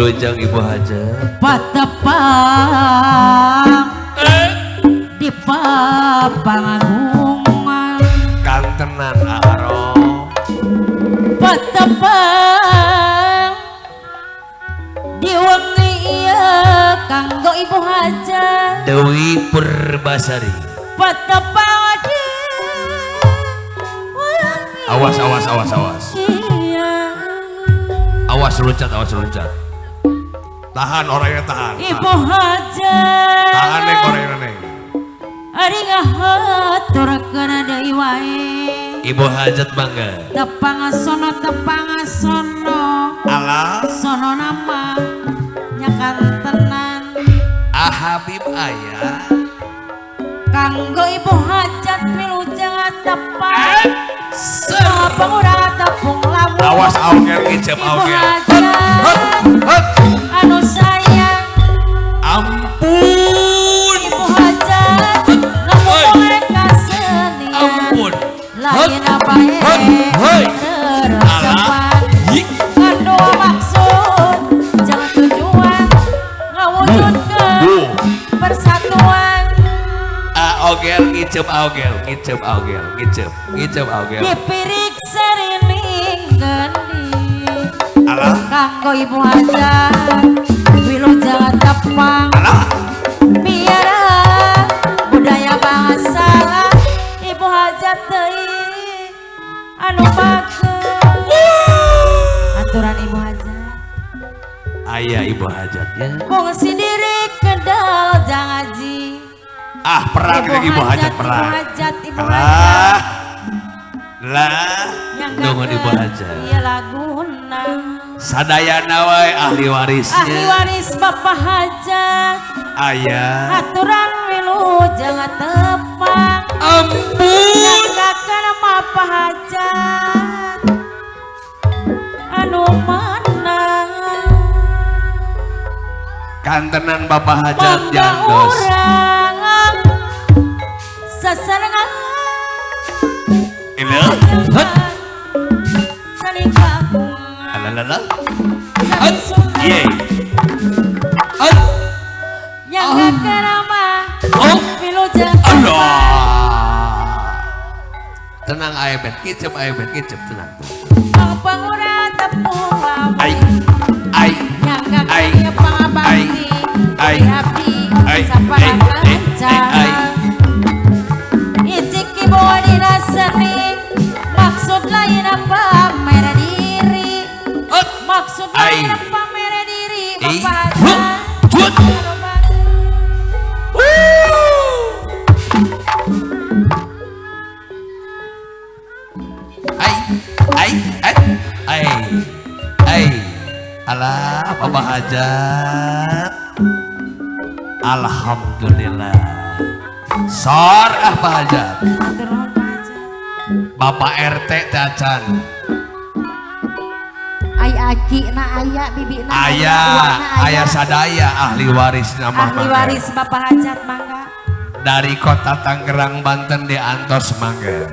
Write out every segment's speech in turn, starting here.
Wilujeng Ibu Hajat patepang di papangagungan kantenan aro patepang di wengi ieu kanggo Ibu Hajat Dewi Purbasari patepang di awas loncat tahan orangnya tahan Ibu Hajat tahan neng orangnya neng ari ngahaturkeun deui wae Ibu Hajat bangga tepangasono alah sono nama nyakantenan Habib ayah kanggo Ibu Hajat wilujeng tepang pangurang tepung lamun awas augel ngicep Ibu augel Hajat anu sayang ampun Ibu Hajat lamun mereka senian ampun lain apa reresepan ngandung maksud jangan tujuan ngawujudkeun persatuan augel ngicep augel dipirik serining geni alah kanggo Ibu Hajat wilujeng tepang biara budaya bangsa Ibu Hajat deui anu bagus aturan Ibu Hajat ayah Ibu Hajatnya fungsi diri kedal jang aji perang Ibu Hajat perang Ibu alah Hajat lah nungun Ibu Hajat iya laguna sadayana wae ahli waris Bapak Hajat ayah aturan wilujeng tepang ampun nyanggakeun Bapak Hajat anu menang kantenan Bapak Hajat mangga jangdos urang sasarengan ini saling kagungan alalala saling sunat iya nyanggakeun mah wilujeng tenang ayah kicep tenang pangurang tepung ai nyanggakeun pangabakti abdi saparakan icik Ibu dina seni maksud lain pamer diri maksud lain pamer diri Bapak Hajat alah Bapak Hajat alhamdulillah sor Pak Hajat Bapak RT Cacan aki na aya bibi na ayah sadaya ahli waris nama ahli waris Bapak Hajat mangga dari kota Tangerang Banten diantos mangga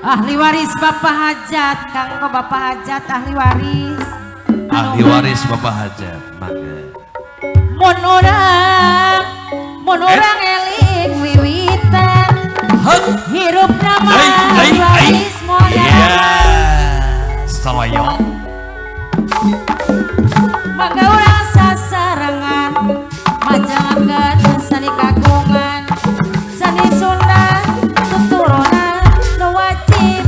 ahli waris Bapak Hajat kanggo Bapak Hajat ahli waris Bapak Hajat mangga mun urang eling wiwitan hirup nama ahli waris modern seloyong mangga urang sasarengan majangakeun sani kagungan sani Sunda tuturunan nu wajib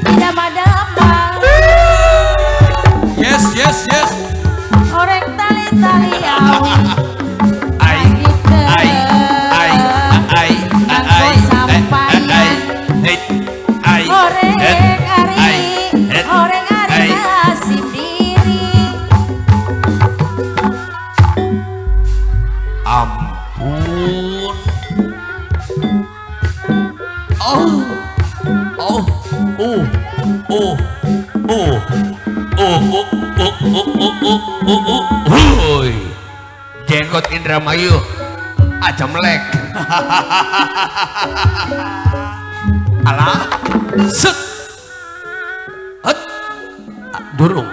tidak madamang yes orek tali-tali awi orek ari nasib diri ampun jenggot Indramayu aja melek alah set durung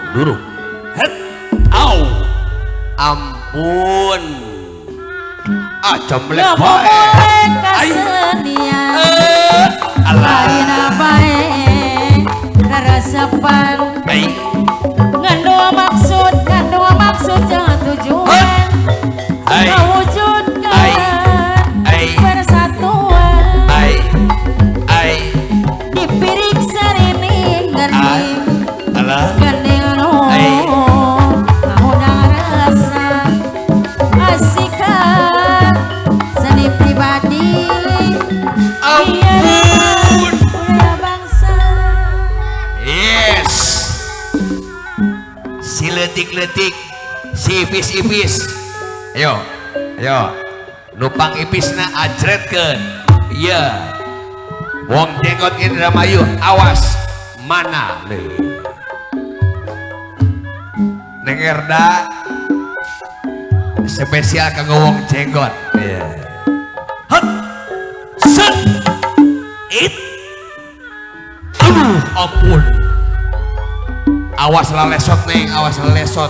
het au Ampun. Ah comblek Yo bae. boleh kasenian Aina bae Reresepan Ai. Ngandua maksud jangan tujuan Ai. Mewujudkan Ai. persatuan Ai. Ai. Dipirik serini ngerti Alah. Gending no Ai. Ngundang rasa Asikan Seni pribadi Ampun. Budaya bangsa Yes. Si letik-letik, si ipis-ipis. Ayo, ayo. Nupang ipisna ajretkeun. Iya. Wong jenggot Indramayu, awas mana deui. Neng Erda spesial kanggo wong jenggot. Iya. Hot. Set. It. Aduh, ampun. Awas lalesot neng, awas lalesot.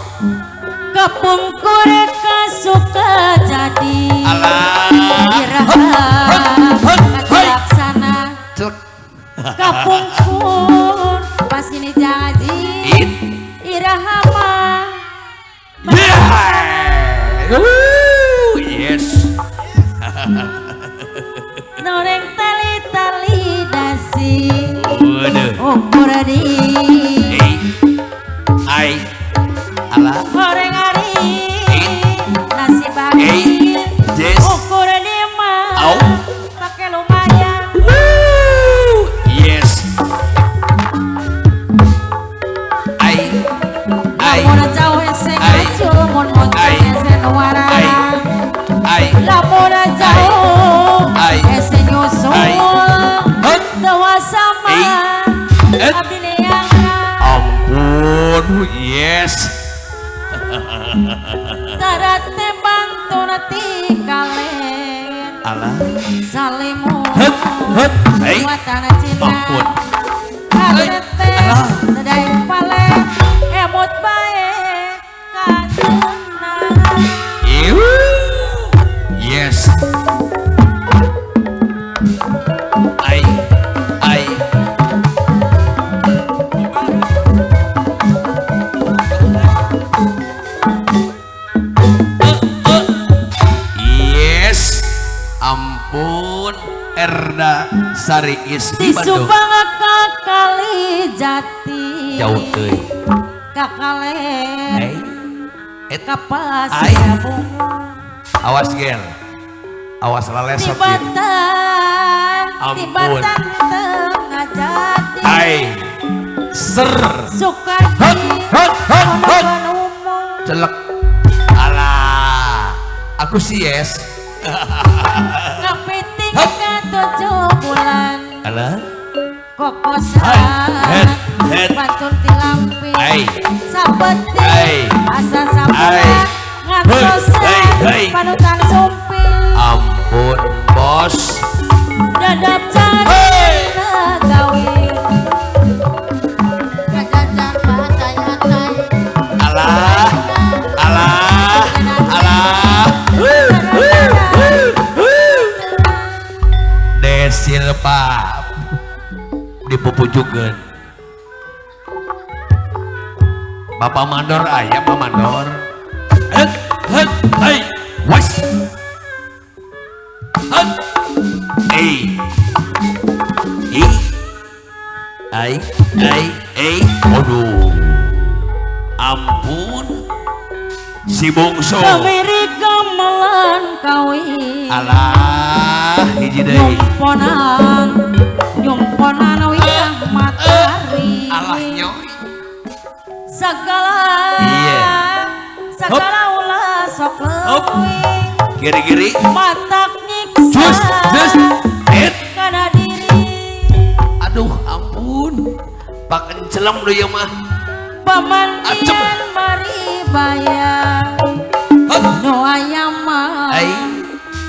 Kepungkur kasuka jadi Alah. Iraha Laksana Cek. Kapungkur pas ini janji It. Iraha mah Yeah. Yes. Noreng tali-tali dasi Waduh. Ukur di Ai. Alah. Horeng hari Nasi Eh. bagi Yes. Ukur di mah Au. Pakai lumayan Yes. Ai. Ai. Lamun jauh eseng Ai. acul Mun moncong Ai. esen wara Ai. Ai. Lamun jauh Ai. eseng nyusul Ai. Hot. Tawa sama Eh. Abdi neangna Ampun. Yes. Tarate bantu nanti kalen Alah. Salimu Hut, hut, hei. Muatan cinta Ampun. Kadete Alah. Tadai pale Emot bae Kadena Iu. Yes. Ai. Ai. Yes. Ampun. Erda Sari Ismi Di Bandung. Subang ka kali jati Jauh teuy. Kakalen Ai. Et. Kapas Ai. bunga Awas gel. Awas lalesot gel. Tibatan Ampun. Tibatan tengah jadi Ai. Ser. Suka Hot, hot, hot, hot. umum Celek. Alah. Aku sih yes. Kapiting Hot. ke 7 bulan Alah. Kokosan Head. Bantun tilampi Ai. Sapeti Ai. Asa Ai. sapura Ngantosan Hei, hei. Panutan sumpi Ampun bos. Dadap cari Hei. Negawin Kajajang bahatai-hatai Alah. Alah. Alah. Desil pak. Dipupujukeun. Bapak mandor aya Pak mandor. Het, het, hei, was. Het, ei, ai, aduh, ampun, si bungsu. Kamiri gamelan kawin Alah, hiji deui. Nyumponan wiyah matahari Alah nyoy. Segala Iya. Segala ulah sok Hop. leuwih Giri-giri. Matak nyiksa Jus, jus, et. Kana diri Aduh, ampun. Pak encelem lu ya mah. Acem. Pamandian mari bayar Hop. Nu aya mah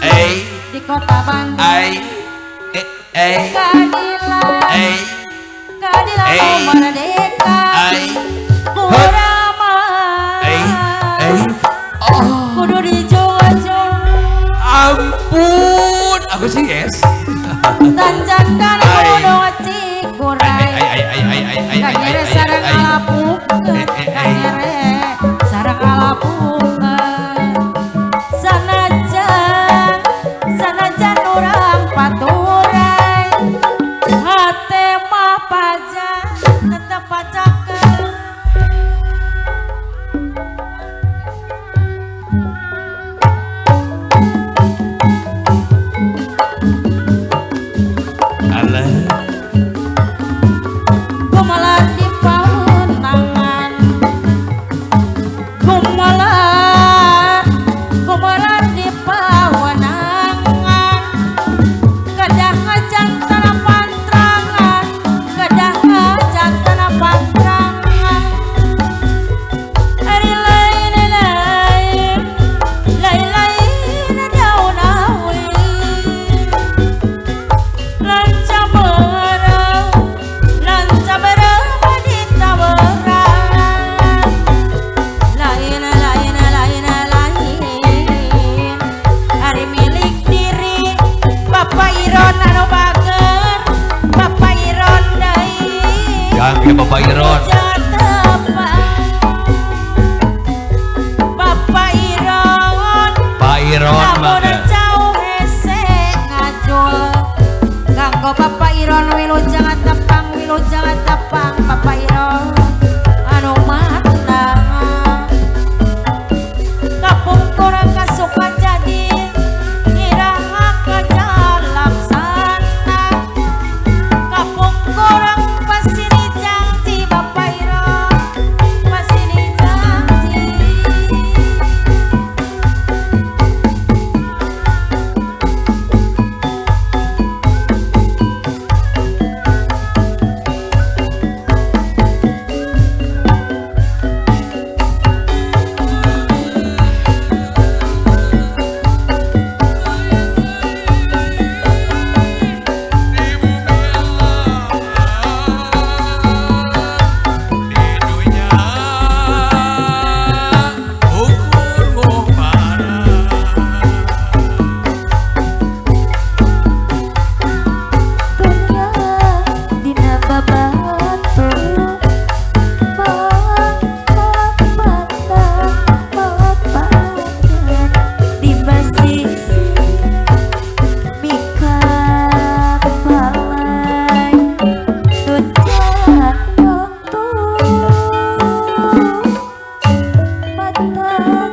Ei, Di kota Bandung Keadilan Keadilan Ei. merdeka ai, Kurama oh, kudu dijung-jung Ampun, aku sih yes. tanjakan kudu cikurai kanyere sareng alapukeun kanyere sareng alapukeun sanajan urang paturai hate mah paja tetep pacakeun Alah, gumelar di paunangan gumelar di pawenangan kedah ngajantana pantrangan kedah ngajantana pantrangan ari lain daun awi lanca berang wanita berang lain hari milik diri Bapak Iron anu bager Bapak Iron deui yang ke Bapak Iron. Bapak Iron Pak Iron lamun mah. jauh hese ngajul kanggo Bapak Iron wilujeng atapang Bapak Iron anu matang kapungkur kasuka jadi iraha kajalaksana kapungkur pasini janji Bapak Iron pasini janji dina babatu bapadan di basisi mika kepalai tujan waktu matang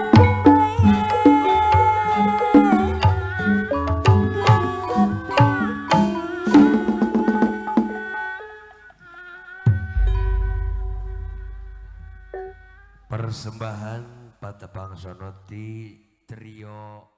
Persembahan Patepang Sonoti Trio